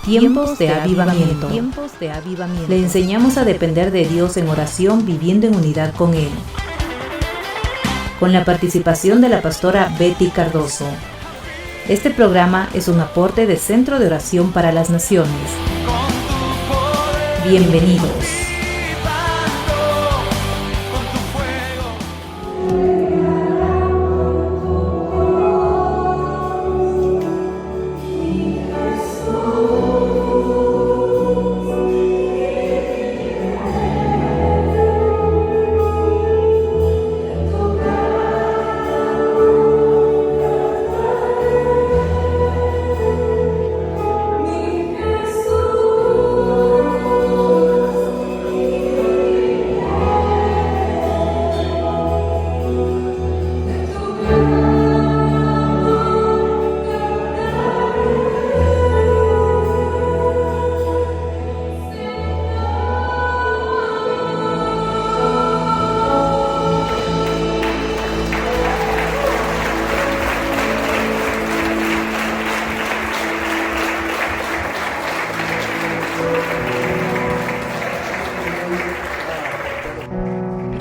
Tiempos de avivamiento. Le enseñamos a depender de Dios en oración, viviendo en unidad con Él. Con la participación de la pastora Betty Cardoso. Este programa es un aporte de Centro de Oración para las Naciones. Bienvenidos.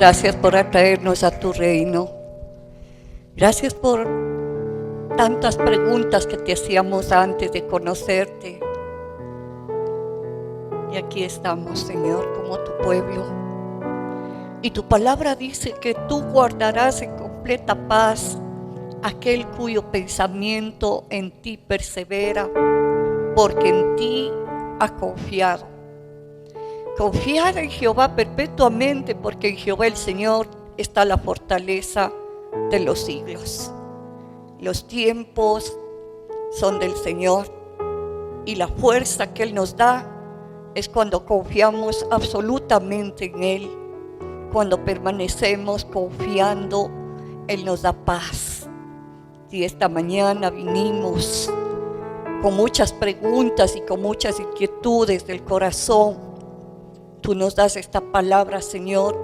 Gracias por atraernos a tu reino. Gracias por tantas preguntas que te hacíamos antes de conocerte. Y aquí estamos, Señor, como tu pueblo. Y tu palabra dice que tú guardarás en completa paz aquel cuyo pensamiento en ti persevera, porque en ti ha confiado. Confiar en Jehová perpetuamente, porque en Jehová el Señor está la fortaleza de los siglos. Los tiempos son del Señor y la fuerza que Él nos da es cuando confiamos absolutamente en Él. Cuando permanecemos confiando, Él nos da paz. Y esta mañana vinimos con muchas preguntas y con muchas inquietudes del corazón. Tú nos das esta palabra, Señor,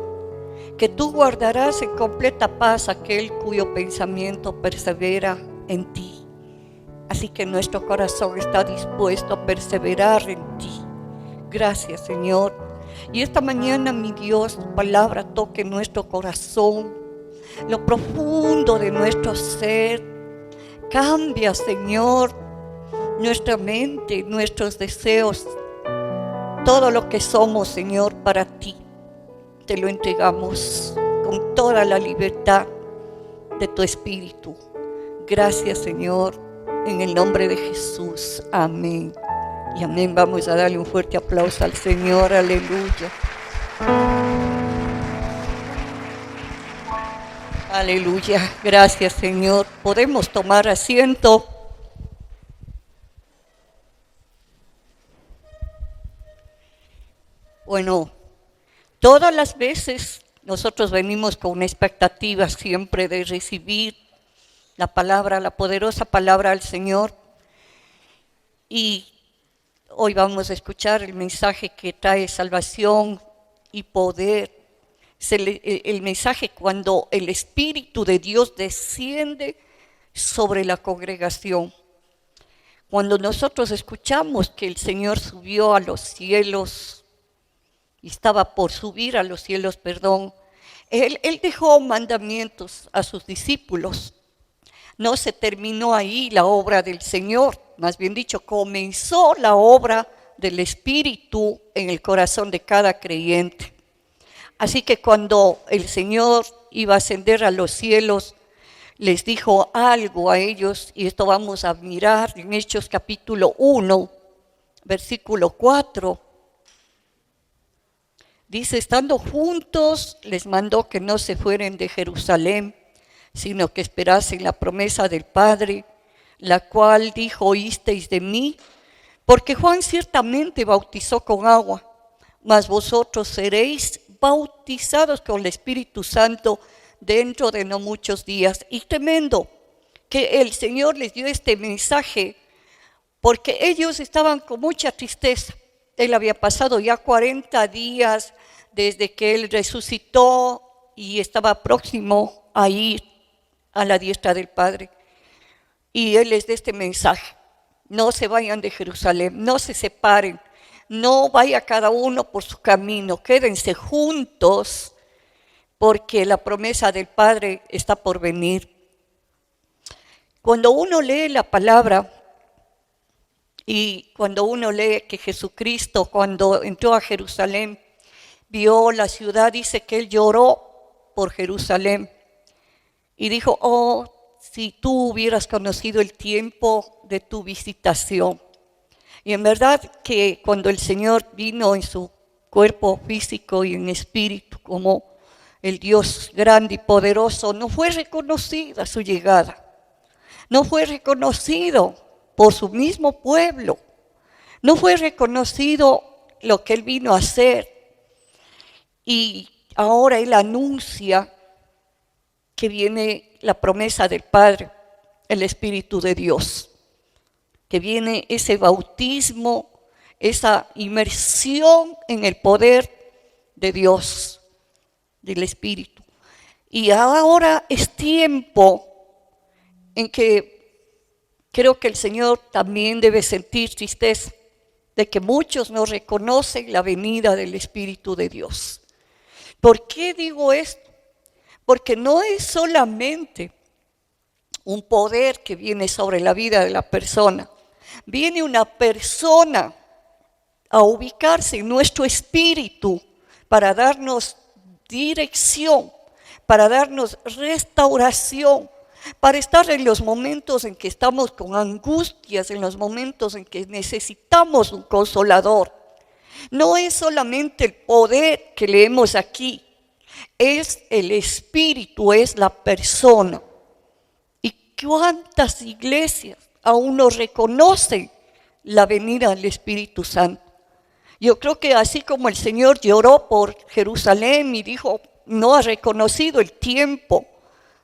que tú guardarás en completa paz aquel cuyo pensamiento persevera en ti. Así que nuestro corazón está dispuesto a perseverar en ti. Gracias, Señor. Y esta mañana, mi Dios, tu palabra toque nuestro corazón, lo profundo de nuestro ser. Cambia, Señor, nuestra mente, nuestros deseos. Todo lo que somos, Señor, para ti, te lo entregamos con toda la libertad de tu Espíritu. Gracias, Señor, en el nombre de Jesús. Amén. Y amén. Vamos a darle un fuerte aplauso al Señor. Aleluya. Aleluya. Gracias, Señor. Podemos tomar asiento. Bueno, todas las veces nosotros venimos con una expectativa siempre de recibir la palabra, la poderosa palabra del Señor. Y hoy vamos a escuchar el mensaje que trae salvación y poder. Es el mensaje cuando el Espíritu de Dios desciende sobre la congregación. Cuando nosotros escuchamos que el Señor subió a los cielos, y estaba por subir a los cielos, Él dejó mandamientos a sus discípulos. No se terminó ahí la obra del Señor, más bien dicho, comenzó la obra del Espíritu en el corazón de cada creyente. Así que cuando el Señor iba a ascender a los cielos, les dijo algo a ellos, y esto vamos a mirar en Hechos capítulo 1, versículo 4. Dice, estando juntos, les mandó que no se fueran de Jerusalén, sino que esperasen la promesa del Padre, la cual dijo, oísteis de mí, porque Juan ciertamente bautizó con agua, mas vosotros seréis bautizados con el Espíritu Santo dentro de no muchos días. Y tremendo que el Señor les dio este mensaje, porque ellos estaban con mucha tristeza. Él había pasado ya 40 días desde que Él resucitó y estaba próximo a ir a la diestra del Padre. Y Él les da este mensaje. no se vayan de Jerusalén, no se separen, no vaya cada uno por su camino, quédense juntos, porque la promesa del Padre está por venir. Cuando uno lee la palabra y cuando uno lee que Jesucristo, cuando entró a Jerusalén, vio la ciudad, dice que Él lloró por Jerusalén y dijo, oh, si tú hubieras conocido el tiempo de tu visitación. Y en verdad que cuando el Señor vino en su cuerpo físico y en espíritu como el Dios grande y poderoso, no fue reconocida su llegada. No fue reconocido por su mismo pueblo. No fue reconocido lo que Él vino a hacer. Y ahora Él anuncia que viene la promesa del Padre, el Espíritu de Dios. Que viene ese bautismo, esa inmersión en el poder de Dios, del Espíritu. Y ahora es tiempo en que creo que el Señor también debe sentir tristeza de que muchos no reconocen la venida del Espíritu de Dios. ¿Por qué digo esto? Porque no es solamente un poder que viene sobre la vida de la persona. Viene una persona a ubicarse en nuestro espíritu para darnos dirección, para darnos restauración, para estar en los momentos en que estamos con angustias, en los momentos en que necesitamos un consolador. No es solamente el poder que leemos aquí, es el espíritu, es la persona. ¿Y cuántas iglesias aún no reconocen la venida del Espíritu Santo? Yo creo que así como el Señor lloró por Jerusalén y dijo, no ha reconocido el tiempo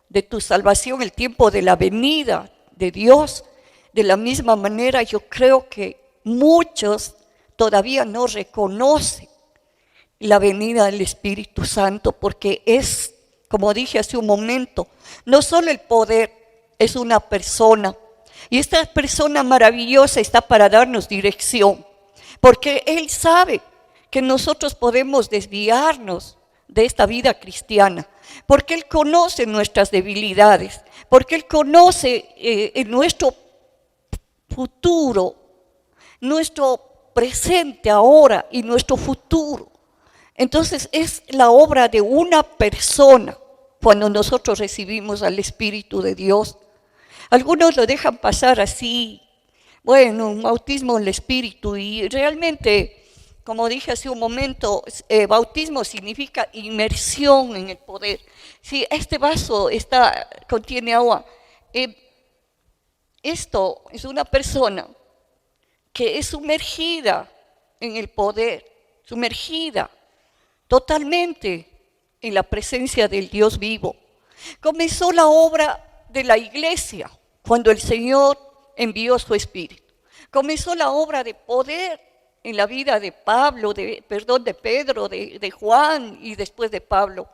de tu salvación, el tiempo de la venida de Dios, de la misma manera yo creo que muchos todavía no reconocen la venida del Espíritu Santo, porque es, como dije hace un momento, no solo el poder, es una persona. Y esta persona maravillosa está para darnos dirección, porque Él sabe que nosotros podemos desviarnos de esta vida cristiana, porque Él conoce nuestras debilidades, porque Él conoce nuestro futuro, nuestro presente ahora y nuestro futuro. Entonces es la obra de una persona cuando nosotros recibimos al Espíritu de Dios. Algunos lo dejan pasar así, bueno, un bautismo en el Espíritu, y realmente, como dije hace un momento, bautismo significa inmersión en el poder. Si este vaso contiene agua, esto es una persona que es sumergida en el poder, sumergida totalmente en la presencia del Dios vivo. Comenzó la obra de la iglesia cuando el Señor envió su Espíritu. Comenzó la obra de poder en la vida de de Pedro, de Juan y después de Pablo.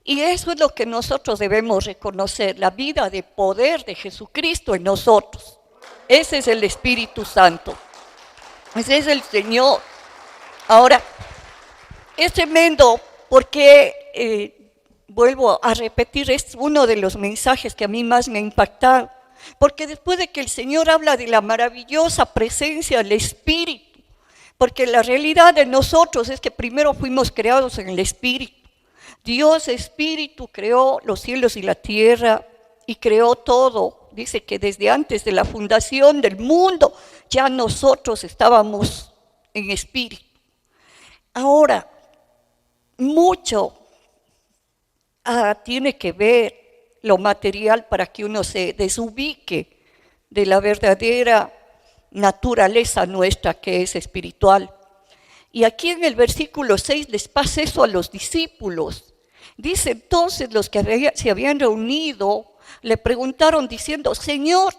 Y eso es lo que nosotros debemos reconocer, la vida de poder de Jesucristo en nosotros. Ese es el Espíritu Santo. Ese es el Señor. Ahora, es tremendo porque, vuelvo a repetir, es uno de los mensajes que a mí más me ha impactado. Porque después de que el Señor habla de la maravillosa presencia del Espíritu, porque la realidad de nosotros es que primero fuimos creados en el Espíritu. Dios Espíritu creó los cielos y la tierra y creó todo. Dice que desde antes de la fundación del mundo ya nosotros estábamos en Espíritu. Ahora, mucho tiene que ver lo material para que uno se desubique de la verdadera naturaleza nuestra que es espiritual. Y aquí en el versículo 6 les pasa eso a los discípulos. Dice entonces los que se habían reunido le preguntaron diciendo, Señor,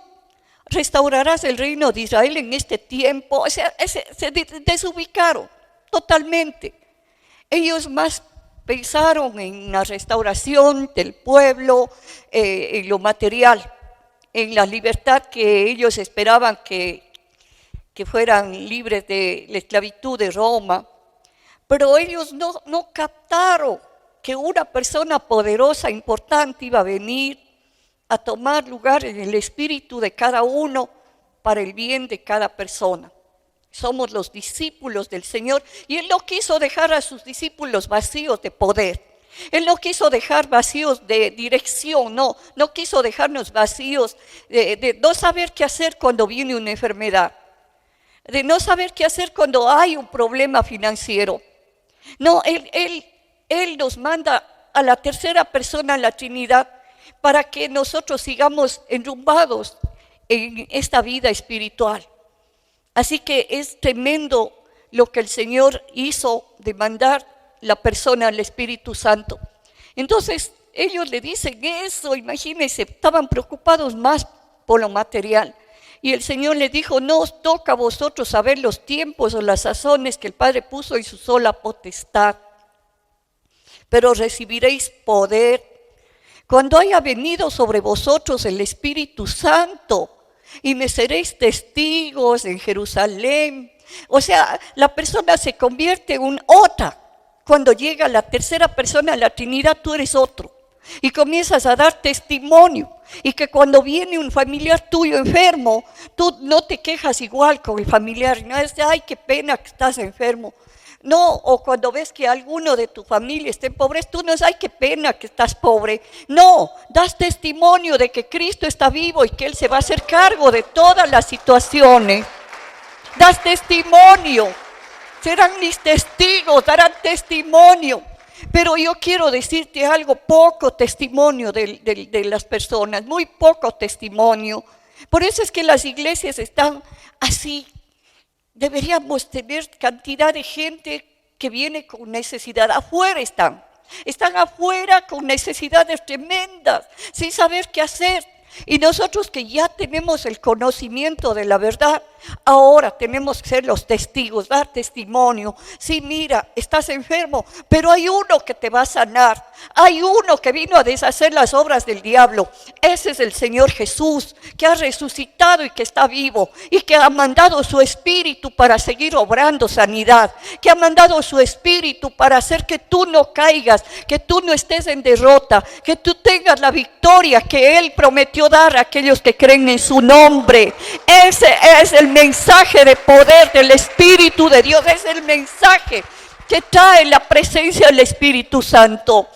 ¿restaurarás el reino de Israel en este tiempo? O sea, se desubicaron totalmente. Ellos más pensaron en la restauración del pueblo, en lo material. en la libertad que ellos esperaban que fueran libres de la esclavitud de Roma, pero ellos no captaron que una persona poderosa, importante, iba a venir a tomar lugar en el espíritu de cada uno para el bien de cada persona. Somos los discípulos del Señor y Él no quiso dejar a sus discípulos vacíos de poder. Él no quiso dejar vacíos de dirección, no quiso dejarnos vacíos de no saber qué hacer cuando viene una enfermedad, de no saber qué hacer cuando hay un problema financiero. No, Él nos manda a la tercera persona en la Trinidad para que nosotros sigamos enrumbados en esta vida espiritual. Así que es tremendo lo que el Señor hizo de mandar la persona al Espíritu Santo. Entonces ellos le dicen eso, imagínense, estaban preocupados más por lo material. Y el Señor les dijo, no os toca a vosotros saber los tiempos o las sazones que el Padre puso en su sola potestad, pero recibiréis poder cuando haya venido sobre vosotros el Espíritu Santo, y me seréis testigos en Jerusalén. O sea, la persona se convierte en un otra. Cuando llega la tercera persona a la Trinidad, tú eres otro. Y comienzas a dar testimonio. Y que cuando viene un familiar tuyo enfermo, tú no te quejas igual con el familiar. No es de, ay, qué pena que estás enfermo. No, o cuando ves que alguno de tu familia está en pobreza, tú no es, ay, qué pena que estás pobre. No, das testimonio de que Cristo está vivo y que Él se va a hacer cargo de todas las situaciones. Das testimonio, serán mis testigos, darán testimonio. Pero yo quiero decirte algo, poco testimonio de las personas, muy poco testimonio. Por eso es que las iglesias están así. Deberíamos tener cantidad de gente que viene con necesidad. Afuera están afuera con necesidades tremendas, sin saber qué hacer. Y nosotros que ya tenemos el conocimiento de la verdad, ahora tenemos que ser los testigos, dar testimonio. Sí, mira, estás enfermo, pero hay uno que te va a sanar. Hay uno que vino a deshacer las obras del diablo. Ese es el Señor Jesús, que ha resucitado y que está vivo, y que ha mandado su Espíritu para seguir obrando sanidad, que ha mandado su Espíritu para hacer que tú no caigas, que tú no estés en derrota, que tú tengas la victoria que Él prometió dar a aquellos que creen en su nombre. Ese es el mensaje de poder del Espíritu de Dios, es el mensaje que trae la presencia del Espíritu Santo.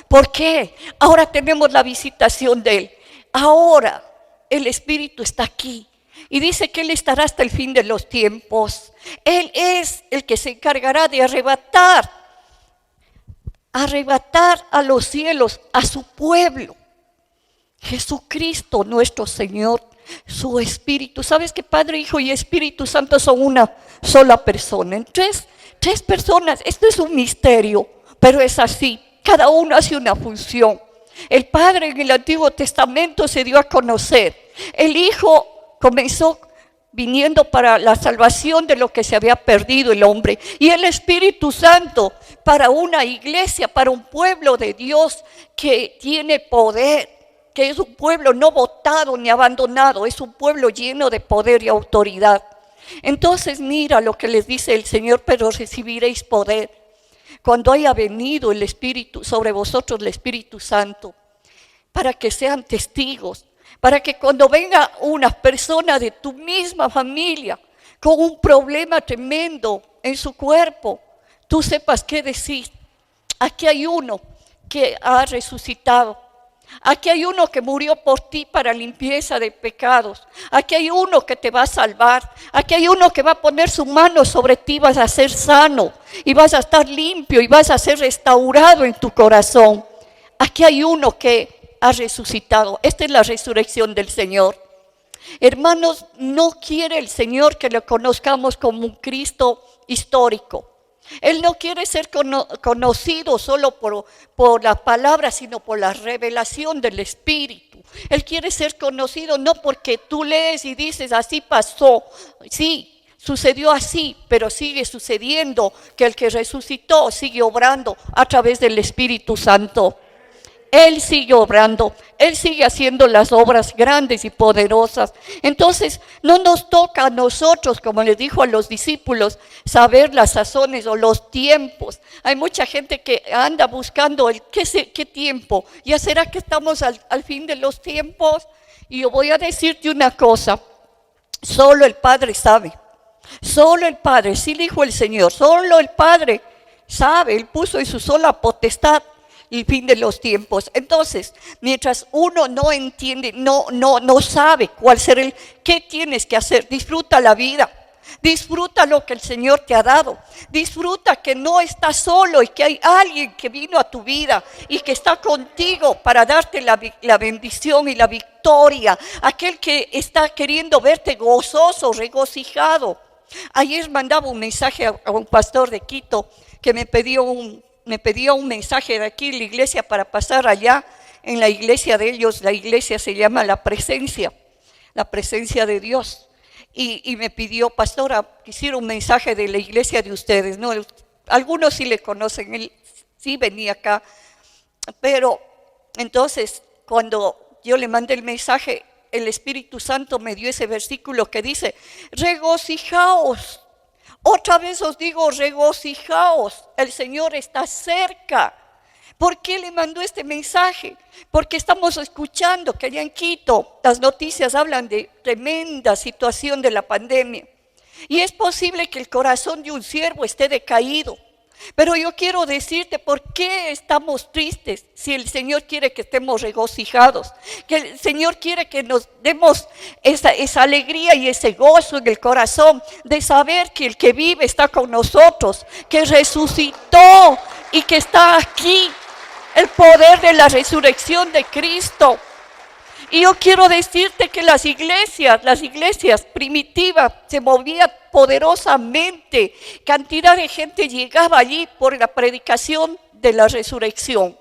¿Por qué? Ahora tenemos la visitación de Él. Ahora el Espíritu está aquí y dice que Él estará hasta el fin de los tiempos. Él es el que se encargará de arrebatar a los cielos a su pueblo. Jesucristo nuestro Señor, su Espíritu. ¿Sabes que Padre, Hijo y Espíritu Santo son una sola persona? En tres personas. Esto es un misterio, pero es así. Cada uno hace una función. El Padre en el Antiguo Testamento se dio a conocer. El Hijo comenzó viniendo para la salvación de lo que se había perdido el hombre. Y el Espíritu Santo para una iglesia, para un pueblo de Dios que tiene poder, que es un pueblo no votado ni abandonado, es un pueblo lleno de poder y autoridad. Entonces mira lo que les dice el Señor, pero recibiréis poder cuando haya venido el Espíritu sobre vosotros, el Espíritu Santo, para que sean testigos, para que cuando venga una persona de tu misma familia con un problema tremendo en su cuerpo, tú sepas qué decir. Aquí hay uno que ha resucitado. Aquí hay uno que murió por ti para limpieza de pecados. Aquí hay uno que te va a salvar. Aquí hay uno que va a poner su mano sobre ti, vas a ser sano y vas a estar limpio y vas a ser restaurado en tu corazón. Aquí hay uno que ha resucitado. Esta es la resurrección del Señor. Hermanos, no quiere el Señor que lo conozcamos como un Cristo histórico. Él no quiere ser conocido solo por las palabras, sino por la revelación del Espíritu. Él quiere ser conocido no porque tú lees y dices, así pasó. Sí, sucedió así, pero sigue sucediendo que el que resucitó sigue obrando a través del Espíritu Santo. Él sigue obrando, Él sigue haciendo las obras grandes y poderosas. Entonces, no nos toca a nosotros, como les dijo a los discípulos, saber las sazones o los tiempos. Hay mucha gente que anda buscando qué tiempo. ¿Ya será que estamos al fin de los tiempos? Y yo voy a decirte una cosa, solo el Padre sabe. Solo el Padre, sí dijo el Señor, solo el Padre sabe, Él puso en su sola potestad el fin de los tiempos. Entonces, mientras uno no entiende, no sabe cuál será qué tienes que hacer, disfruta la vida, disfruta lo que el Señor te ha dado, disfruta que no estás solo y que hay alguien que vino a tu vida y que está contigo para darte la bendición y la victoria, aquel que está queriendo verte gozoso, regocijado. Ayer mandaba un mensaje a un pastor de Quito que me pedía un mensaje de aquí en la iglesia para pasar allá en la iglesia de ellos. La iglesia se llama La Presencia de Dios. Y me pidió, pastora, quisiera un mensaje de la iglesia de ustedes. No, algunos sí le conocen, él sí venía acá. Pero entonces, cuando yo le mandé el mensaje, el Espíritu Santo me dio ese versículo que dice, regocijaos. Otra vez os digo, regocijaos, el Señor está cerca. ¿Por qué le mandó este mensaje? Porque estamos escuchando que allá en Quito las noticias hablan de tremenda situación de la pandemia. Y es posible que el corazón de un siervo esté decaído. Pero yo quiero decirte por qué estamos tristes si el Señor quiere que estemos regocijados, que el Señor quiere que nos demos esa alegría y ese gozo en el corazón de saber que el que vive está con nosotros, que resucitó y que está aquí, el poder de la resurrección de Cristo. Y yo quiero decirte que las iglesias primitivas se movían poderosamente. Cantidad de gente llegaba allí por la predicación de la resurrección.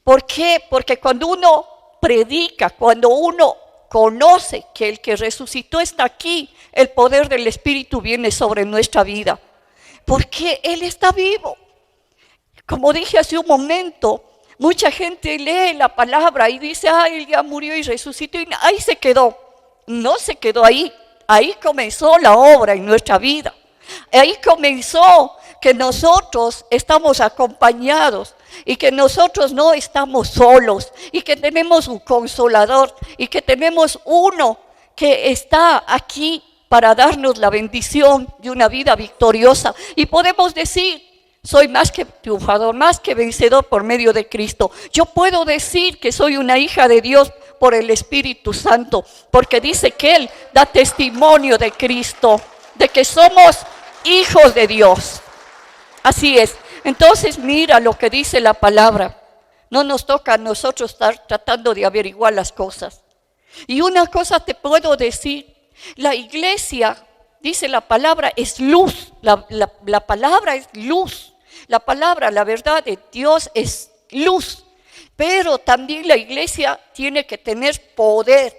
¿Por qué? Porque cuando uno predica, cuando uno conoce que el que resucitó está aquí, el poder del Espíritu viene sobre nuestra vida. Porque Él está vivo. Como dije hace un momento, mucha gente lee la palabra y dice, Él ya murió y resucitó, y ahí se quedó. No se quedó ahí. Ahí comenzó la obra en nuestra vida. Ahí comenzó que nosotros estamos acompañados y que nosotros no estamos solos y que tenemos un consolador y que tenemos uno que está aquí para darnos la bendición de una vida victoriosa. Y podemos decir, soy más que triunfador, más que vencedor por medio de Cristo. Yo puedo decir que soy una hija de Dios por el Espíritu Santo, porque dice que Él da testimonio de Cristo, de que somos hijos de Dios. Así es. Entonces mira lo que dice la palabra. No nos toca a nosotros estar tratando de averiguar las cosas. Y una cosa te puedo decir, la iglesia, dice la palabra, es luz. La palabra es luz. La palabra, la verdad de Dios es luz. Pero también la iglesia tiene que tener poder.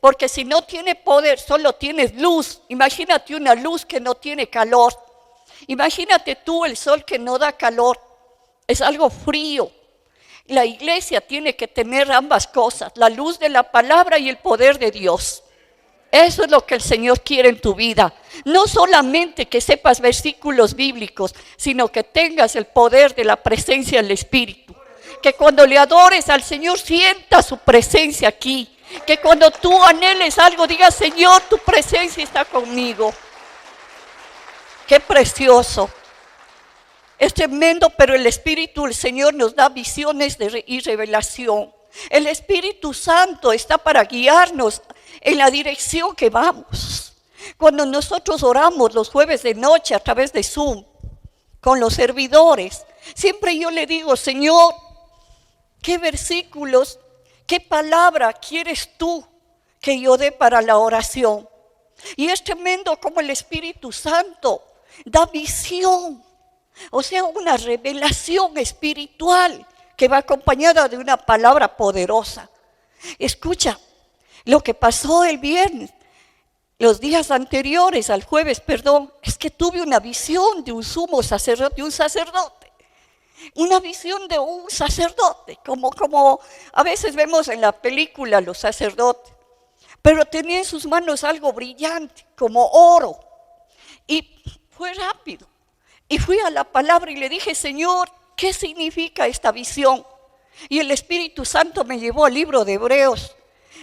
Porque si no tiene poder, solo tienes luz. Imagínate una luz que no tiene calor. Imagínate tú el sol que no da calor. Es algo frío. La iglesia tiene que tener ambas cosas, la luz de la palabra y el poder de Dios. Eso es lo que el Señor quiere en tu vida. No solamente que sepas versículos bíblicos, sino que tengas el poder de la presencia del Espíritu. Que cuando le adores al Señor sientas su presencia aquí. Que cuando tú anheles algo digas, Señor, tu presencia está conmigo. Qué precioso. Es tremendo, pero el Espíritu del Señor nos da visiones y revelación. El Espíritu Santo está para guiarnos en la dirección que vamos. Cuando nosotros oramos los jueves de noche a través de Zoom con los servidores, siempre yo le digo, Señor, ¿qué versículos, qué palabra quieres tú que yo dé para la oración? Y es tremendo como el Espíritu Santo da visión, o sea, una revelación espiritual que va acompañada de una palabra poderosa. Escucha, lo que pasó el viernes, los días anteriores al jueves, es que tuve una visión de un sumo sacerdote, un sacerdote. Una visión de un sacerdote, como a veces vemos en la película los sacerdotes. Pero tenía en sus manos algo brillante, como oro. Y fue rápido. Y fui a la palabra y le dije, Señor, ¿qué significa esta visión? Y el Espíritu Santo me llevó al libro de Hebreos,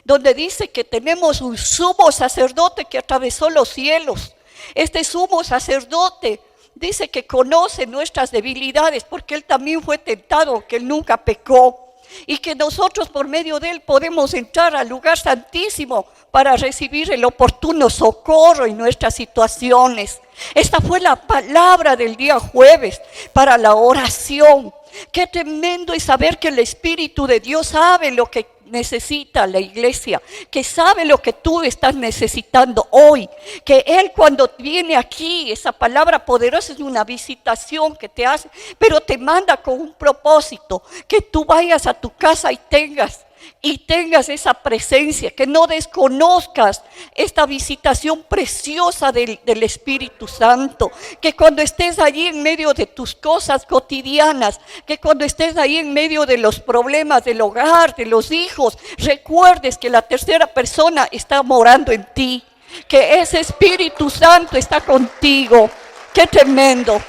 donde dice que tenemos un sumo sacerdote que atravesó los cielos. Este sumo sacerdote dice que conoce nuestras debilidades porque Él también fue tentado, que Él nunca pecó. Y que nosotros por medio de Él podemos entrar al lugar santísimo para recibir el oportuno socorro en nuestras situaciones. Esta fue la palabra del día jueves para la oración. Qué tremendo es saber que el Espíritu de Dios sabe lo que necesita la iglesia, que sabe lo que tú estás necesitando hoy, que Él cuando viene aquí, esa palabra poderosa es una visitación que te hace, pero te manda con un propósito, que tú vayas a tu casa y tengas esa presencia, que no desconozcas esta visitación preciosa del Espíritu Santo, que cuando estés allí en medio de tus cosas cotidianas, que cuando estés ahí en medio de los problemas del hogar, de los hijos, recuerdes que la tercera persona está morando en ti, que ese Espíritu Santo está contigo. ¡Qué tremendo!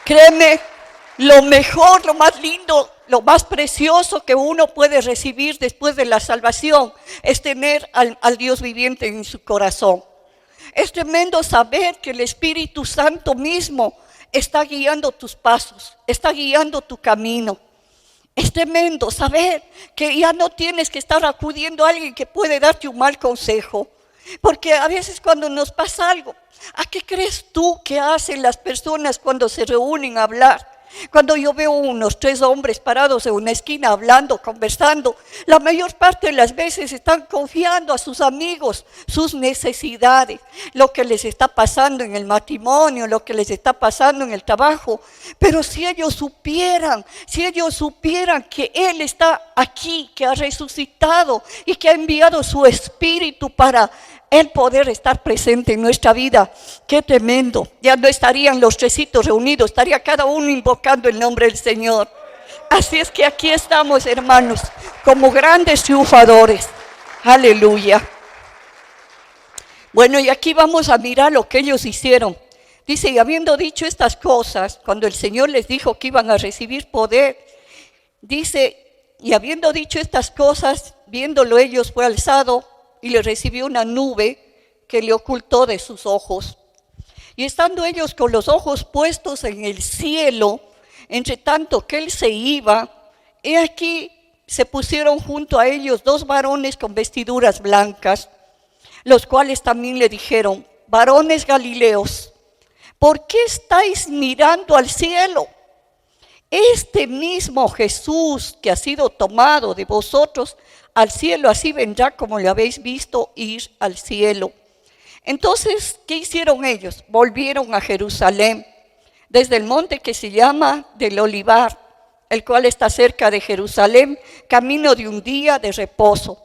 Créeme, lo mejor, lo más lindo, lo más precioso que uno puede recibir después de la salvación es tener al Dios viviente en su corazón. Es tremendo saber que el Espíritu Santo mismo está guiando tus pasos, está guiando tu camino. Es tremendo saber que ya no tienes que estar acudiendo a alguien que puede darte un mal consejo. Porque a veces cuando nos pasa algo, ¿a qué crees tú que hacen las personas cuando se reúnen a hablar? Cuando yo veo unos 3 hombres parados en una esquina hablando, conversando, la mayor parte de las veces están confiando a sus amigos sus necesidades, lo que les está pasando en el matrimonio, lo que les está pasando en el trabajo. Pero si ellos supieran que Él está aquí, que ha resucitado y que ha enviado su Espíritu para el poder estar presente en nuestra vida, qué tremendo. Ya no estarían los 3 reunidos, estaría cada uno invocando el nombre del Señor. Así es que aquí estamos, hermanos, como grandes triunfadores. Aleluya. Bueno, y aquí vamos a mirar lo que ellos hicieron. Dice, y habiendo dicho estas cosas, cuando el Señor les dijo que iban a recibir poder, dice, y habiendo dicho estas cosas, viéndolo ellos fue alzado y le recibió una nube que le ocultó de sus ojos. Y estando ellos con los ojos puestos en el cielo, entre tanto que Él se iba, he aquí se pusieron junto a ellos 2 varones con vestiduras blancas, los cuales también le dijeron, varones Galileos, ¿por qué estáis mirando al cielo? Este mismo Jesús que ha sido tomado de vosotros al cielo, así vendrá como le habéis visto ir al cielo. Entonces, ¿qué hicieron ellos? Volvieron a Jerusalén, desde el monte que se llama del Olivar, el cual está cerca de Jerusalén, camino de un día de reposo.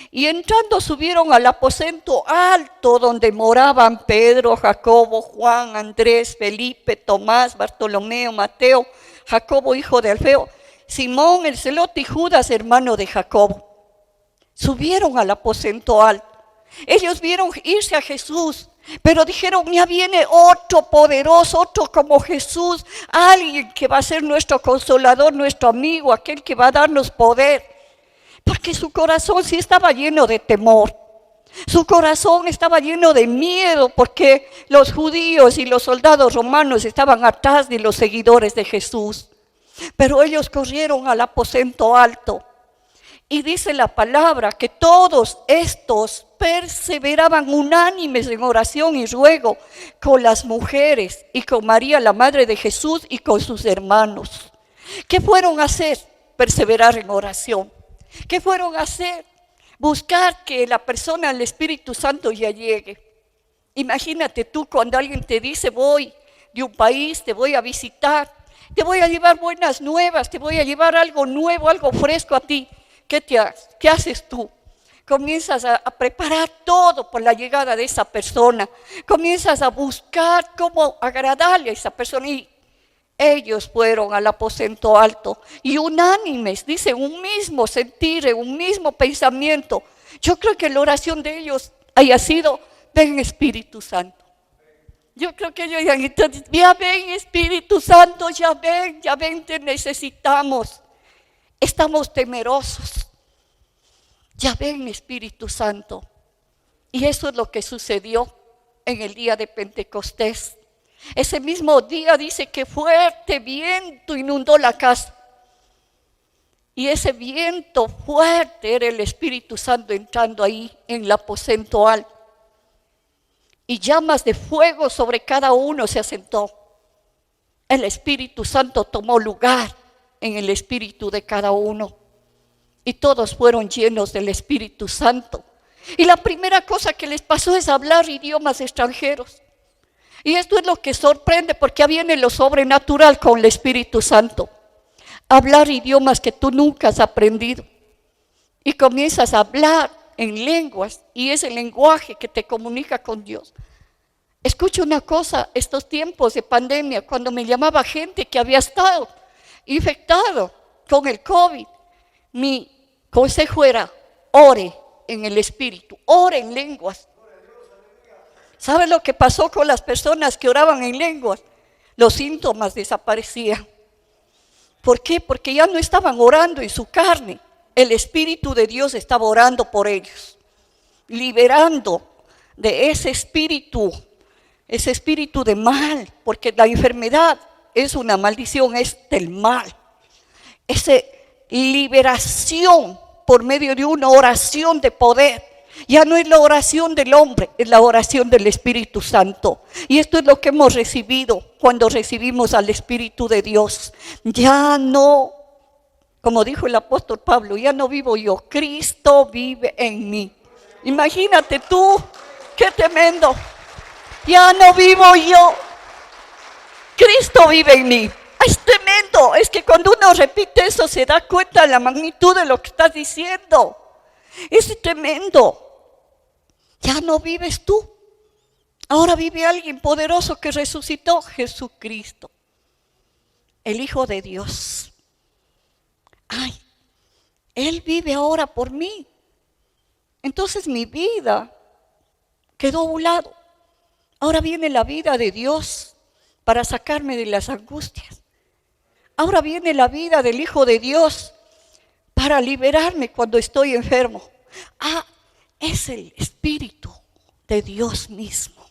Y entrando subieron al aposento alto donde moraban Pedro, Jacobo, Juan, Andrés, Felipe, Tomás, Bartolomeo, Mateo, Jacobo hijo de Alfeo, Simón el celote y Judas hermano de Jacobo. Subieron al aposento alto. Ellos vieron irse a Jesús, pero dijeron, ya viene otro poderoso, otro como Jesús, alguien que va a ser nuestro consolador, nuestro amigo, aquel que va a darnos poder. Porque su corazón sí estaba lleno de temor. Su corazón estaba lleno de miedo porque los judíos y los soldados romanos estaban atrás de los seguidores de Jesús. Pero ellos corrieron al aposento alto. Y dice la palabra que todos estos perseveraban unánimes en oración y ruego con las mujeres y con María, la madre de Jesús, y con sus hermanos. ¿Qué fueron a hacer? Perseverar en oración. ¿Qué fueron a hacer? Buscar que la persona, el Espíritu Santo ya llegue. Imagínate tú cuando alguien te dice, voy de un país, te voy a visitar, te voy a llevar buenas nuevas, te voy a llevar algo nuevo, algo fresco a ti. ¿Qué haces tú? Comienzas a preparar todo por la llegada de esa persona. Comienzas a buscar cómo agradarle a esa persona. Y ellos fueron al aposento alto y unánimes, dice, un mismo sentir, un mismo pensamiento. Yo creo que la oración de ellos haya sido: ven Espíritu Santo. Yo creo que ellos hayan dicho: ya ven Espíritu Santo, ya ven, te necesitamos. Estamos temerosos. Ya ven Espíritu Santo. Y eso es lo que sucedió en el día de Pentecostés. Ese mismo día dice que fuerte viento inundó la casa. Y ese viento fuerte era el Espíritu Santo entrando ahí en el aposento alto. Y llamas de fuego sobre cada uno se asentó. El Espíritu Santo tomó lugar en el espíritu de cada uno. Y todos fueron llenos del Espíritu Santo. Y la primera cosa que les pasó es hablar idiomas extranjeros. Y esto es lo que sorprende, porque viene lo sobrenatural con el Espíritu Santo. Hablar idiomas que tú nunca has aprendido. Y comienzas a hablar en lenguas, y es el lenguaje que te comunica con Dios. Escucha una cosa, estos tiempos de pandemia, cuando me llamaba gente que había estado infectado con el COVID, mi consejo era: ore en el Espíritu, ore en lenguas. ¿Sabe lo que pasó con las personas que oraban en lenguas? Los síntomas desaparecían. ¿Por qué? Porque ya no estaban orando en su carne. El Espíritu de Dios estaba orando por ellos, liberando de ese espíritu de mal, porque la enfermedad es una maldición, es del mal. Esa liberación por medio de una oración de poder. Ya no es la oración del hombre, es la oración del Espíritu Santo. Y esto es lo que hemos recibido cuando recibimos al Espíritu de Dios. Ya no, como dijo el apóstol Pablo, ya no vivo yo, Cristo vive en mí. Imagínate tú, qué tremendo. Ya no vivo yo, Cristo vive en mí. Es tremendo, es que cuando uno repite eso se da cuenta de la magnitud de lo que estás diciendo. Es tremendo. Ya no vives tú, ahora vive alguien poderoso que resucitó, Jesucristo, el Hijo de Dios. Ay, Él vive ahora por mí. Entonces mi vida quedó a un lado. Ahora viene la vida de Dios para sacarme de las angustias. Ahora viene la vida del Hijo de Dios para liberarme cuando estoy enfermo. Es el Espíritu de Dios mismo.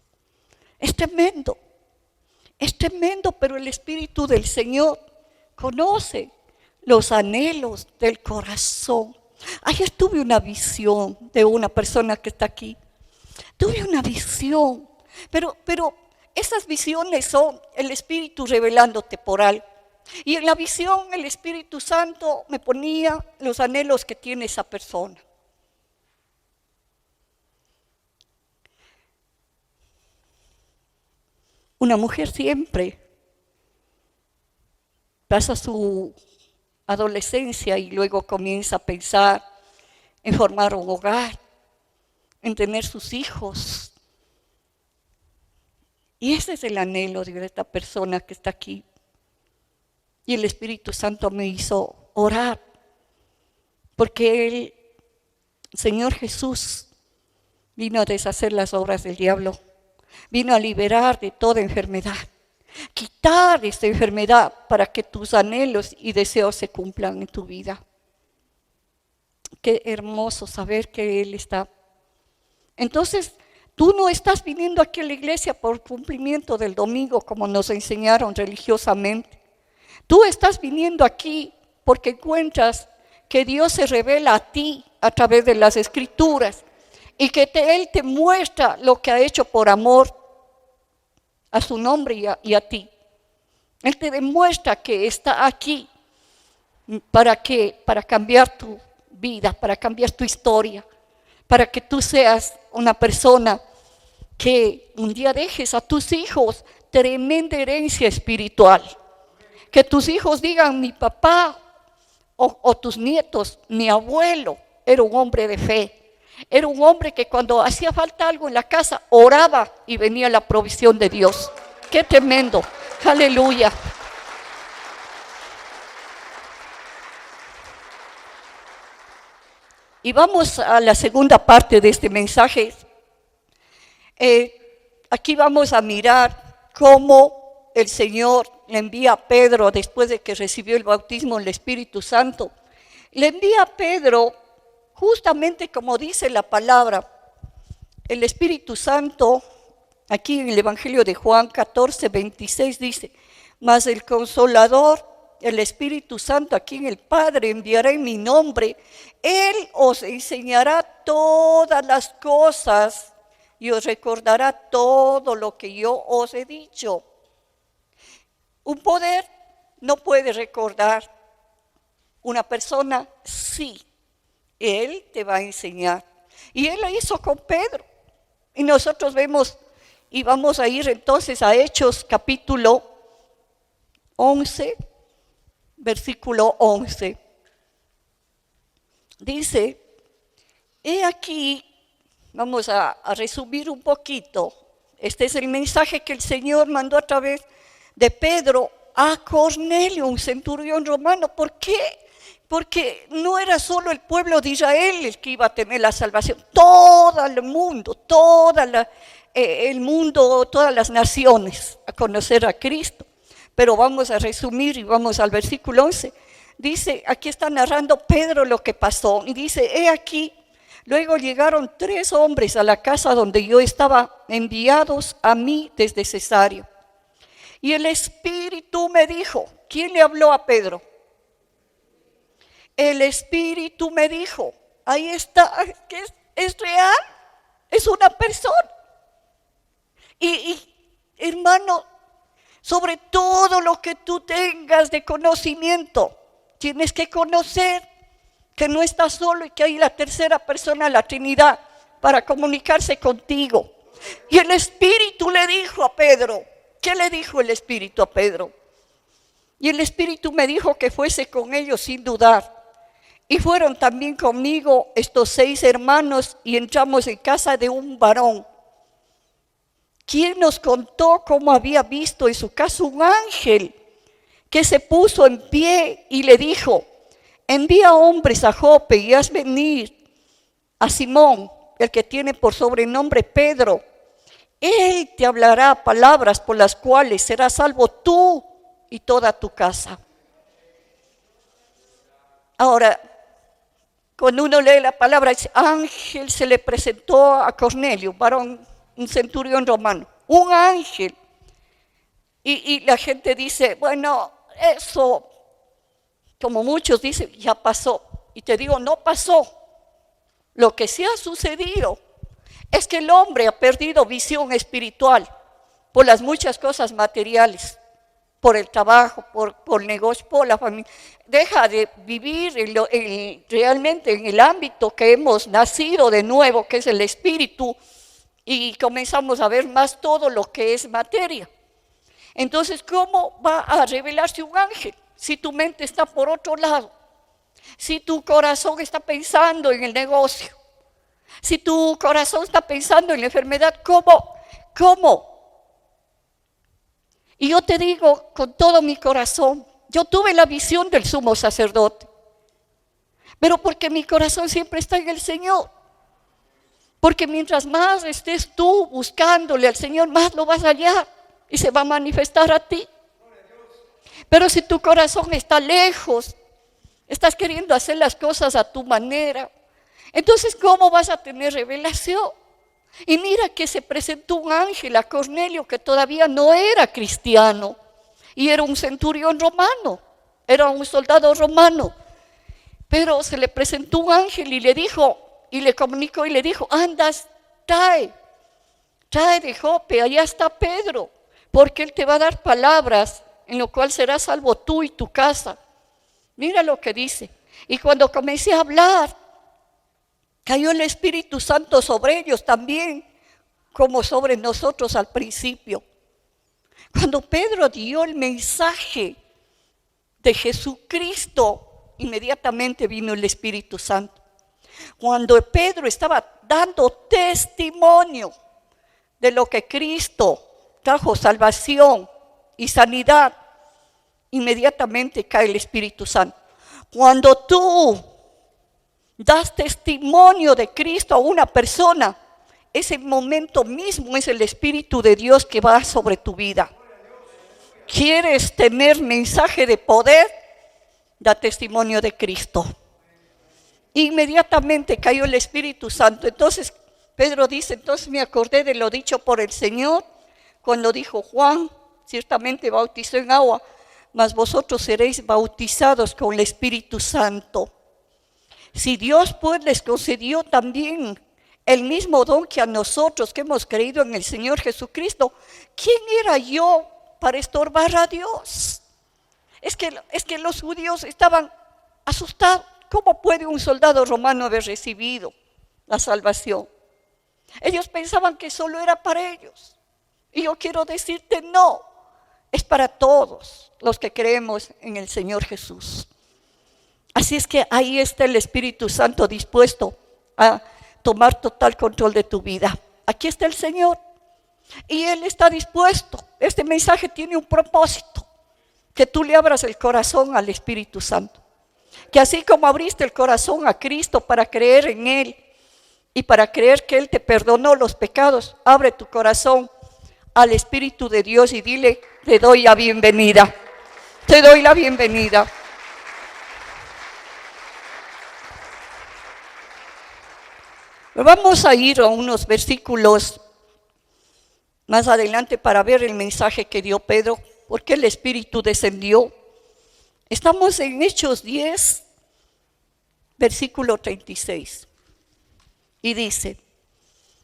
Es tremendo, pero el Espíritu del Señor conoce los anhelos del corazón. Ayer tuve una visión de una persona que está aquí. Tuve una visión, pero esas visiones son el Espíritu revelándote por algo. Y en la visión el Espíritu Santo me ponía los anhelos que tiene esa persona. Una mujer siempre pasa su adolescencia y luego comienza a pensar en formar un hogar, en tener sus hijos. Y ese es el anhelo de esta persona que está aquí. Y el Espíritu Santo me hizo orar, porque el Señor Jesús vino a deshacer las obras del diablo, vino a liberar de toda enfermedad, quitar esta enfermedad para que tus anhelos y deseos se cumplan en tu vida. Qué hermoso saber que Él está. Entonces, tú no estás viniendo aquí a la iglesia por cumplimiento del domingo como nos enseñaron religiosamente. Tú estás viniendo aquí porque encuentras que Dios se revela a ti a través de las Escrituras y que Él te muestra lo que ha hecho por amor a su nombre y a ti. Él te demuestra que está aquí para cambiar tu vida, para cambiar tu historia, para que tú seas una persona que un día dejes a tus hijos tremenda herencia espiritual. Que tus hijos digan: mi papá o tus nietos, mi abuelo era un hombre de fe. Era un hombre que cuando hacía falta algo en la casa, oraba y venía la provisión de Dios. ¡Qué tremendo! ¡Aleluya! Y vamos a la segunda parte de este mensaje. Aquí vamos a mirar cómo el Señor le envía a Pedro después de que recibió el bautismo del Espíritu Santo. Le envía a Pedro justamente como dice la palabra. El Espíritu Santo, aquí en el Evangelio de Juan 14, 26 dice, mas el Consolador, el Espíritu Santo, a quien el Padre enviará en mi nombre, Él os enseñará todas las cosas y os recordará todo lo que yo os he dicho. Un poder no puede recordar, una persona sí, Él te va a enseñar. Y Él lo hizo con Pedro. Y nosotros vemos, y vamos a ir entonces a Hechos capítulo 11, versículo 11. Dice, he aquí, vamos a resumir un poquito. Este es el mensaje que el Señor mandó a través de Pedro a Cornelio, un centurión romano. ¿Por qué? Porque no era solo el pueblo de Israel el que iba a tener la salvación, todo el mundo, todas las naciones a conocer a Cristo. Pero vamos a resumir y vamos al versículo 11. Dice, aquí está narrando Pedro lo que pasó. Y dice, he aquí, luego llegaron 3 hombres a la casa donde yo estaba, enviados a mí desde Cesarea. Y el Espíritu me dijo, ¿quién le habló a Pedro? El Espíritu me dijo, ahí está, que es real, es una persona. Y hermano, sobre todo lo que tú tengas de conocimiento, tienes que conocer que no estás solo y que hay la tercera persona, la Trinidad, para comunicarse contigo. Y el Espíritu le dijo a Pedro, ¿qué le dijo el Espíritu a Pedro? Y el Espíritu me dijo que fuese con ellos sin dudar. Y fueron también conmigo estos 6 hermanos y entramos en casa de un varón, quien nos contó cómo había visto en su casa un ángel que se puso en pie y le dijo, envía hombres a Jope y haz venir a Simón, el que tiene por sobrenombre Pedro. Él te hablará palabras por las cuales serás salvo tú y toda tu casa. Ahora, cuando uno lee la palabra, dice, ángel se le presentó a Cornelio, varón, un centurión romano, un ángel. Y la gente dice, bueno, eso, como muchos dicen, ya pasó. Y te digo, no pasó. Lo que sí ha sucedido es que el hombre ha perdido visión espiritual por las muchas cosas materiales, por el trabajo, por el negocio, por la familia. Deja de vivir realmente en el ámbito que hemos nacido de nuevo, que es el espíritu, y comenzamos a ver más todo lo que es materia. Entonces, ¿cómo va a revelarse un ángel si tu mente está por otro lado? Si tu corazón está pensando en el negocio, si tu corazón está pensando en la enfermedad, ¿cómo? Y yo te digo con todo mi corazón, yo tuve la visión del sumo sacerdote, pero porque mi corazón siempre está en el Señor. Porque mientras más estés tú buscándole al Señor, más lo vas a hallar y se va a manifestar a ti. Pero si tu corazón está lejos, estás queriendo hacer las cosas a tu manera, entonces ¿cómo vas a tener revelación? Y mira que se presentó un ángel a Cornelio que todavía no era cristiano y era un centurión romano, era un soldado romano. Pero se le presentó un ángel y le dijo, y le comunicó y le dijo, andas, trae de Jope, allá está Pedro, porque él te va a dar palabras en lo cual serás salvo tú y tu casa. Mira lo que dice. Y cuando comencé a hablar, cayó el Espíritu Santo sobre ellos también, como sobre nosotros al principio. Cuando Pedro dio el mensaje de Jesucristo, inmediatamente vino el Espíritu Santo. Cuando Pedro estaba dando testimonio de lo que Cristo trajo salvación y sanidad, inmediatamente cae el Espíritu Santo. Cuando tú das testimonio de Cristo a una persona, ese momento mismo es el Espíritu de Dios que va sobre tu vida. ¿Quieres tener mensaje de poder? Da testimonio de Cristo. Inmediatamente cayó el Espíritu Santo. Entonces Pedro dice, entonces me acordé de lo dicho por el Señor cuando dijo Juan, ciertamente bautizó en agua, mas vosotros seréis bautizados con el Espíritu Santo. Si Dios pues les concedió también el mismo don que a nosotros que hemos creído en el Señor Jesucristo, ¿quién era yo para estorbar a Dios? Es que los judíos estaban asustados. ¿Cómo puede un soldado romano haber recibido la salvación? Ellos pensaban que solo era para ellos. Y yo quiero decirte, no, es para todos los que creemos en el Señor Jesús. Así es que ahí está el Espíritu Santo dispuesto a tomar total control de tu vida. Aquí está el Señor y Él está dispuesto. Este mensaje tiene un propósito, que tú le abras el corazón al Espíritu Santo. Que así como abriste el corazón a Cristo para creer en Él y para creer que Él te perdonó los pecados, abre tu corazón al Espíritu de Dios y dile, te doy la bienvenida. Te doy la bienvenida. Vamos a ir a unos versículos más adelante para ver el mensaje que dio Pedro, porque el Espíritu descendió. Estamos en Hechos 10, versículo 36. Y dice,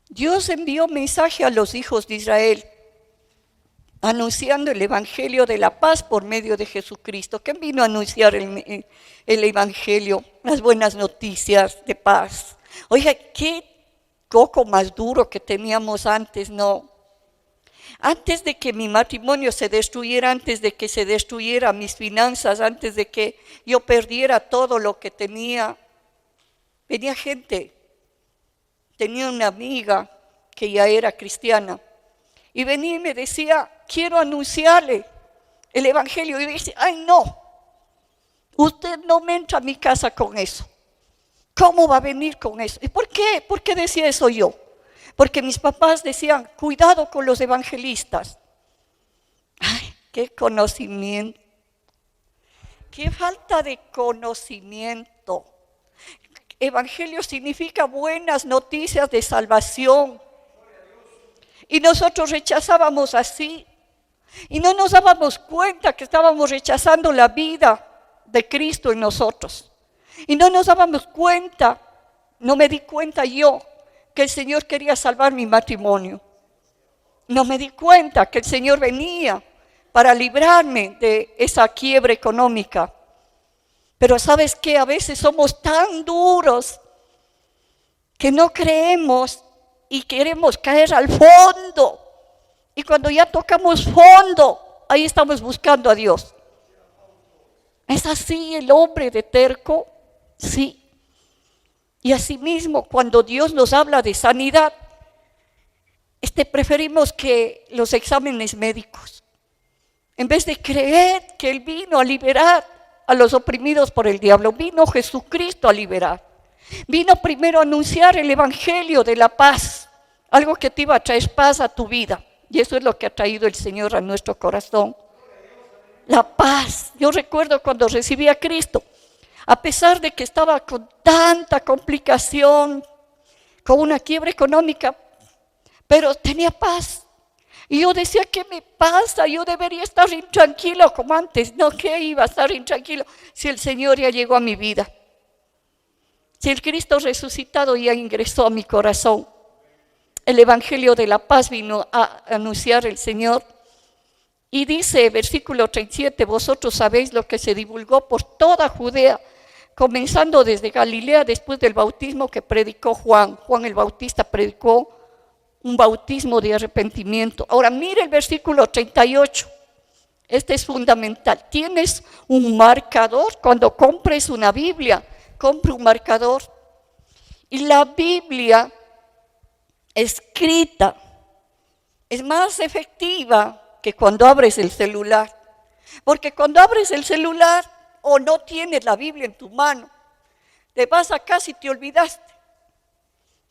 Dios envió mensaje a los hijos de Israel, anunciando el Evangelio de la paz por medio de Jesucristo. ¿Quién vino a anunciar el Evangelio? Las buenas noticias de paz. Oiga, qué coco más duro que teníamos antes, ¿no? Antes de que mi matrimonio se destruyera, antes de que se destruyera mis finanzas, antes de que yo perdiera todo lo que tenía, venía gente. Tenía una amiga que ya era cristiana y venía y me decía, quiero anunciarle el Evangelio. Y yo decía, ay no, usted no me entra a mi casa con eso. ¿Cómo va a venir con eso? ¿Y por qué? ¿Por qué decía eso yo? Porque mis papás decían, cuidado con los evangelistas. Ay, qué conocimiento. Qué falta de conocimiento. Evangelio significa buenas noticias de salvación. Y nosotros rechazábamos así. Y no nos dábamos cuenta que estábamos rechazando la vida de Cristo en nosotros. Y no nos dábamos cuenta, no me di cuenta yo, que el Señor quería salvar mi matrimonio. No me di cuenta que el Señor venía para librarme de esa quiebra económica. Pero ¿sabes qué? A veces somos tan duros que no creemos y queremos caer al fondo. Y cuando ya tocamos fondo, ahí estamos buscando a Dios. ¿Es así el hombre de terco? Sí. Y asimismo, cuando Dios nos habla de sanidad, preferimos que los exámenes médicos. En vez de creer que Él vino a liberar a los oprimidos por el diablo, vino Jesucristo a liberar. Vino primero a anunciar el Evangelio de la paz, algo que te iba a traer paz a tu vida. Y eso es lo que ha traído el Señor a nuestro corazón. La paz. Yo recuerdo cuando recibí a Cristo, a pesar de que estaba con tanta complicación, con una quiebra económica, pero tenía paz. Y yo decía, ¿qué me pasa? Yo debería estar intranquilo como antes. No, ¿qué iba a estar intranquilo si el Señor ya llegó a mi vida? Si el Cristo resucitado ya ingresó a mi corazón. El Evangelio de la paz vino a anunciar el Señor. Y dice, versículo 37, vosotros sabéis lo que se divulgó por toda Judea, comenzando desde Galilea después del bautismo que predicó Juan. Juan el Bautista predicó un bautismo de arrepentimiento. Ahora mire el versículo 38. Este es fundamental. Tienes un marcador. Cuando compres una Biblia, compra un marcador. Y la Biblia escrita es más efectiva que cuando abres el celular. Porque cuando abres el celular o no tienes la Biblia en tu mano, te vas a casa y te olvidaste.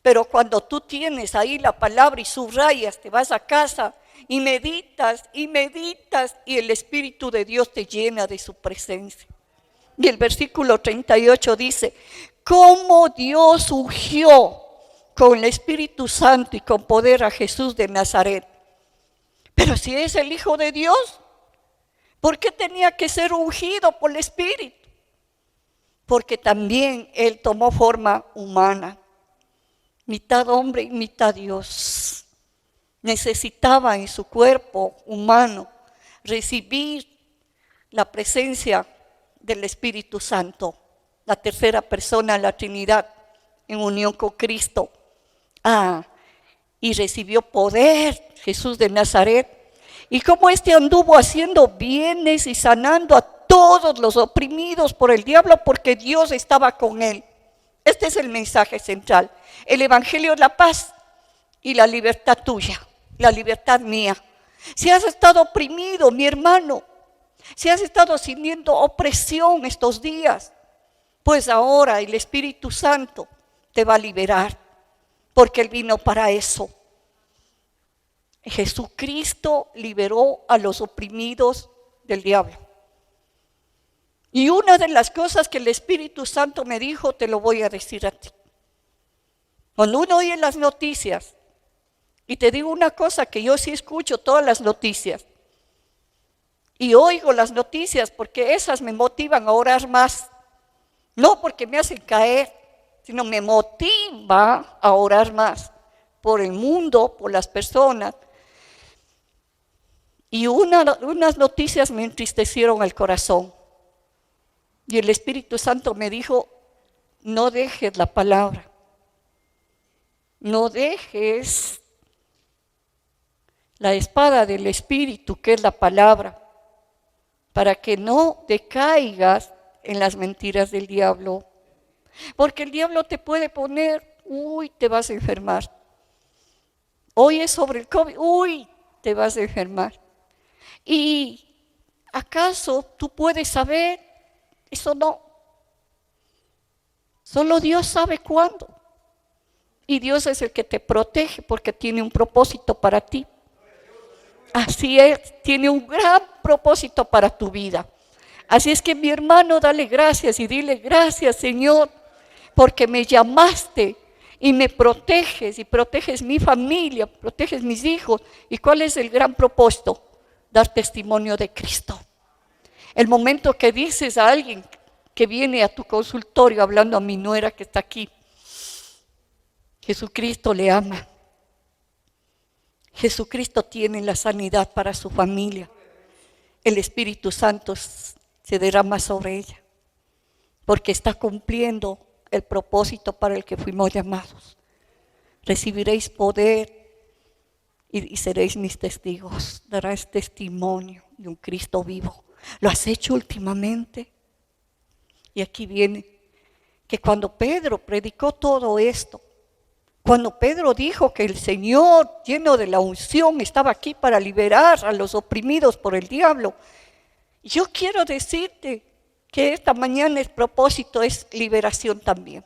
Pero cuando tú tienes ahí la palabra y subrayas, te vas a casa y meditas y el Espíritu de Dios te llena de su presencia. Y el versículo 38 dice, cómo Dios ungió con el Espíritu Santo y con poder a Jesús de Nazaret. Pero si es el Hijo de Dios, ¿por qué tenía que ser ungido por el Espíritu? Porque también Él tomó forma humana, mitad hombre y mitad Dios. Necesitaba en su cuerpo humano recibir la presencia del Espíritu Santo, la tercera persona de la Trinidad en unión con Cristo. Y recibió poder Jesús de Nazaret. Y como anduvo haciendo bienes y sanando a todos los oprimidos por el diablo, porque Dios estaba con él. Este es el mensaje central. El evangelio es la paz y la libertad tuya, la libertad mía. Si has estado oprimido, mi hermano, si has estado sintiendo opresión estos días, pues ahora el Espíritu Santo te va a liberar, porque Él vino para eso. Jesucristo liberó a los oprimidos del diablo. Y una de las cosas que el Espíritu Santo me dijo, te lo voy a decir a ti. Cuando uno oye las noticias, y te digo una cosa, que yo sí escucho todas las noticias, y oigo las noticias porque esas me motivan a orar más, no porque me hacen caer, sino me motiva a orar más por el mundo, por las personas. Y unas noticias me entristecieron el corazón. Y el Espíritu Santo me dijo, no dejes la palabra. No dejes la espada del Espíritu, que es la palabra, para que no decaigas en las mentiras del diablo. Porque el diablo te puede poner, te vas a enfermar. Hoy es sobre el COVID, te vas a enfermar. ¿Y acaso tú puedes saber? Eso no. Solo Dios sabe cuándo. Y Dios es el que te protege porque tiene un propósito para ti. Así es, tiene un gran propósito para tu vida. Así es que mi hermano, dale gracias y dile gracias, Señor, porque me llamaste y me proteges y proteges mi familia, proteges mis hijos. ¿Y cuál es el gran propósito? Dar testimonio de Cristo. El momento que dices a alguien que viene a tu consultorio, hablando a mi nuera que está aquí, Jesucristo le ama. Jesucristo tiene la sanidad para su familia. El Espíritu Santo se derrama sobre ella, porque está cumpliendo el propósito para el que fuimos llamados. Recibiréis poder y seréis mis testigos. Darás testimonio de un Cristo vivo. ¿Lo has hecho últimamente? Y aquí viene que cuando Pedro predicó todo esto, cuando Pedro dijo que el Señor, lleno de la unción, estaba aquí para liberar a los oprimidos por el diablo, yo quiero decirte que esta mañana el propósito es liberación también.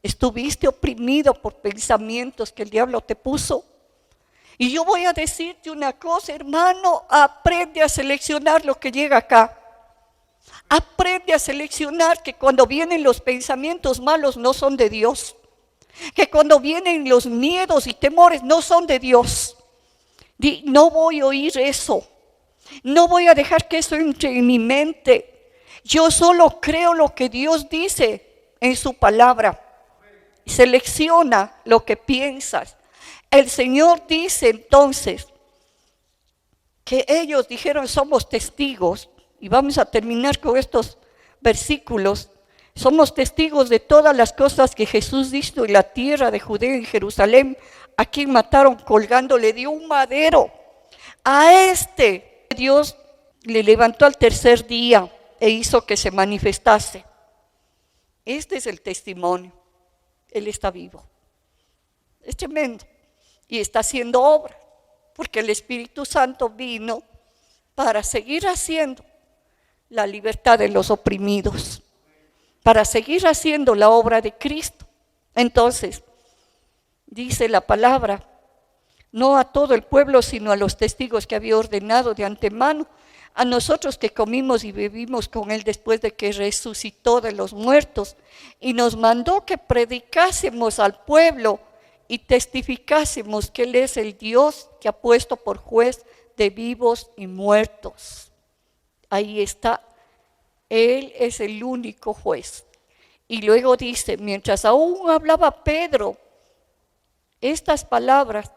¿Estuviste oprimido por pensamientos que el diablo te puso? Y yo voy a decirte una cosa, hermano, aprende a seleccionar lo que llega acá. Aprende a seleccionar que cuando vienen los pensamientos malos no son de Dios. Que cuando vienen los miedos y temores no son de Dios. No voy a oír eso. No voy a dejar que eso entre en mi mente. Yo solo creo lo que Dios dice en su palabra. Selecciona lo que piensas. El Señor dice entonces que ellos dijeron somos testigos, y vamos a terminar con estos versículos. Somos testigos de todas las cosas que Jesús hizo en la tierra de Judea y Jerusalén, a quien mataron colgándole de un madero. A Dios le levantó al tercer día e hizo que se manifestase. Este es el testimonio. Él está vivo. Es tremendo. Y está haciendo obra, porque el Espíritu Santo vino para seguir haciendo la libertad de los oprimidos. para seguir haciendo la obra de Cristo. Entonces, dice la palabra, no a todo el pueblo, sino a los testigos que había ordenado de antemano, a nosotros que comimos y bebimos con Él después de que resucitó de los muertos, y nos mandó que predicásemos al pueblo y testificásemos que Él es el Dios que ha puesto por juez de vivos y muertos. Ahí está, Él es el único juez. Y luego dice, mientras aún hablaba Pedro, estas palabras,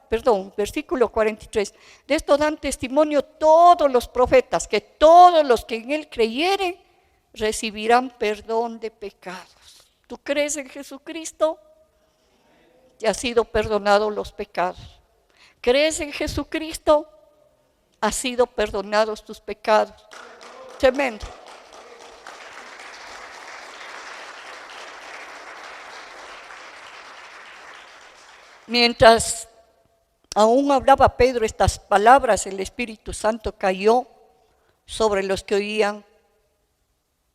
versículo 43, de esto dan testimonio todos los profetas, que todos los que en Él creyeren recibirán perdón de pecados. ¿Tú crees en Jesucristo? Te han sido perdonados los pecados. ¿Crees en Jesucristo? Han sido perdonados tus pecados. Tremendo. Mientras aún hablaba Pedro estas palabras, el Espíritu Santo cayó sobre los que oían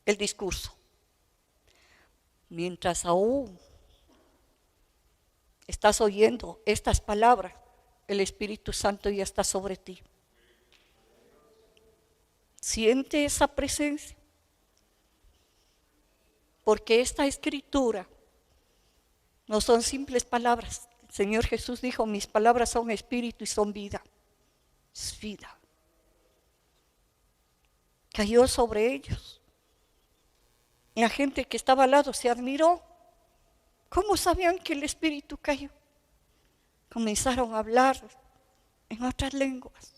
el discurso. Mientras aún estás oyendo estas palabras, el Espíritu Santo ya está sobre ti. Siente esa presencia, porque esta escritura no son simples palabras. El Señor Jesús dijo, mis palabras son espíritu y son vida. Es vida. Cayó sobre ellos. Y la gente que estaba al lado se admiró. ¿Cómo sabían que el espíritu cayó? Comenzaron a hablar en otras lenguas.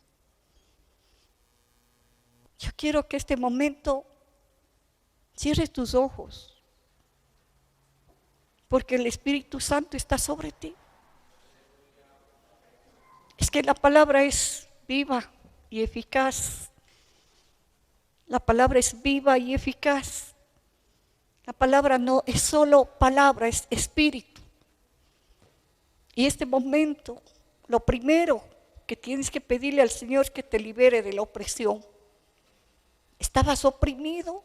Yo quiero que este momento cierres tus ojos, porque el Espíritu Santo está sobre ti. Es que la palabra es viva y eficaz. La palabra es viva y eficaz. La palabra no es solo palabra, es espíritu. Y este momento, lo primero que tienes que pedirle al Señor es que te libere de la opresión. ¿Estabas oprimido?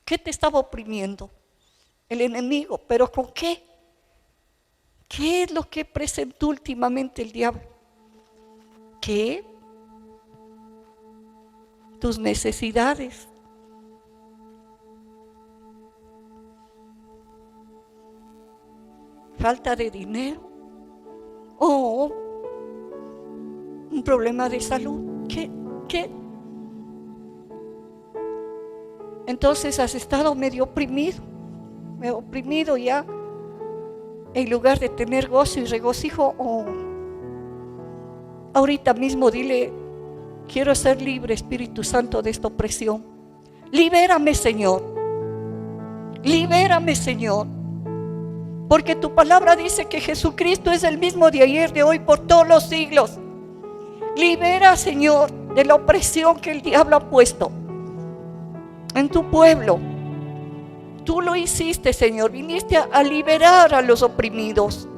¿Qué te estaba oprimiendo? El enemigo. ¿Pero con qué? ¿Qué es lo que presentó últimamente el diablo? ¿Qué? Tus necesidades. Falta de dinero. O un problema de salud. ¿Qué? Entonces has estado medio oprimido ya. En lugar de tener gozo y regocijo, ahorita mismo dile, quiero ser libre, Espíritu Santo, de esta opresión. Libérame, Señor. Libérame, Señor. Porque tu palabra dice que Jesucristo es el mismo de ayer, de hoy, por todos los siglos. Libera, Señor, de la opresión que el diablo ha puesto en tu pueblo. Tú lo hiciste, Señor, viniste a liberar a los oprimidos.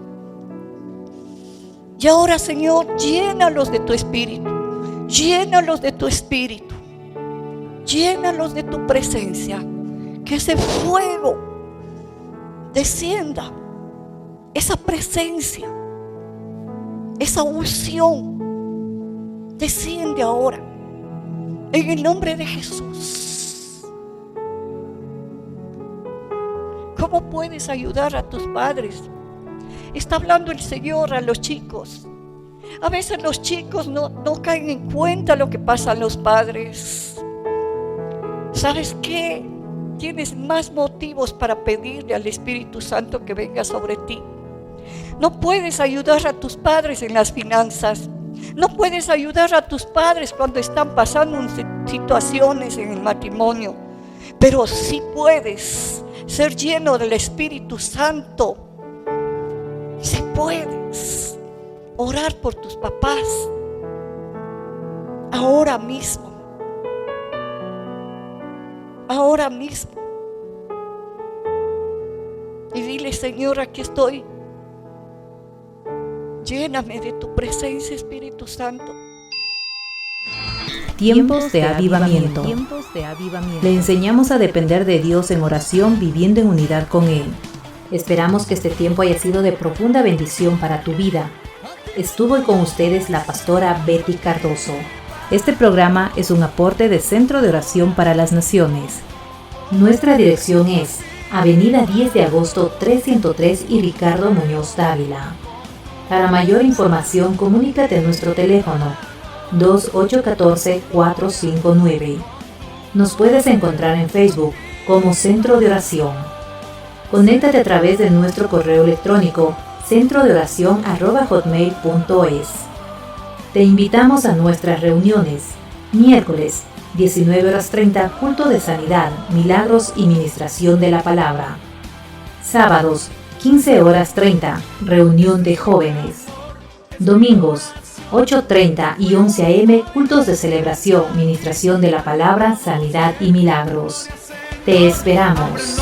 Y ahora, Señor, llénalos de tu espíritu, llénalos de tu espíritu, llénalos de tu presencia. Que ese fuego descienda, esa presencia, esa unción, desciende ahora, en el nombre de Jesús. ¿Cómo puedes ayudar a tus padres? Está hablando el Señor a los chicos. A veces los chicos no caen en cuenta lo que pasa a los padres. ¿Sabes qué? Tienes más motivos para pedirle al Espíritu Santo que venga sobre ti. No puedes ayudar a tus padres en las finanzas. No puedes ayudar a tus padres cuando están pasando situaciones en el matrimonio. Pero sí puedes ser lleno del Espíritu Santo. Si puedes orar por tus papás ahora mismo, y dile, Señor, aquí estoy, lléname de tu presencia, Espíritu Santo. Tiempos de avivamiento. Le enseñamos a depender de Dios en oración, viviendo en unidad con Él. Esperamos que este tiempo haya sido de profunda bendición para tu vida. Estuvo hoy con ustedes la pastora Betty Cardoso. Este programa es un aporte de Centro de Oración para las Naciones. Nuestra dirección es Avenida 10 de Agosto 303 y Ricardo Muñoz Dávila. Para mayor información, comunícate a nuestro teléfono 2814-459. Nos puedes encontrar en Facebook como Centro de Oración. Conéctate a través de nuestro correo electrónico centrodeoracion@hotmail.es. Te invitamos a nuestras reuniones. Miércoles, 19:30, culto de sanidad, milagros y ministración de la palabra. Sábados, 15:30, reunión de jóvenes. Domingos, 8:30 y 11 a.m., cultos de celebración, ministración de la palabra, sanidad y milagros. Te esperamos.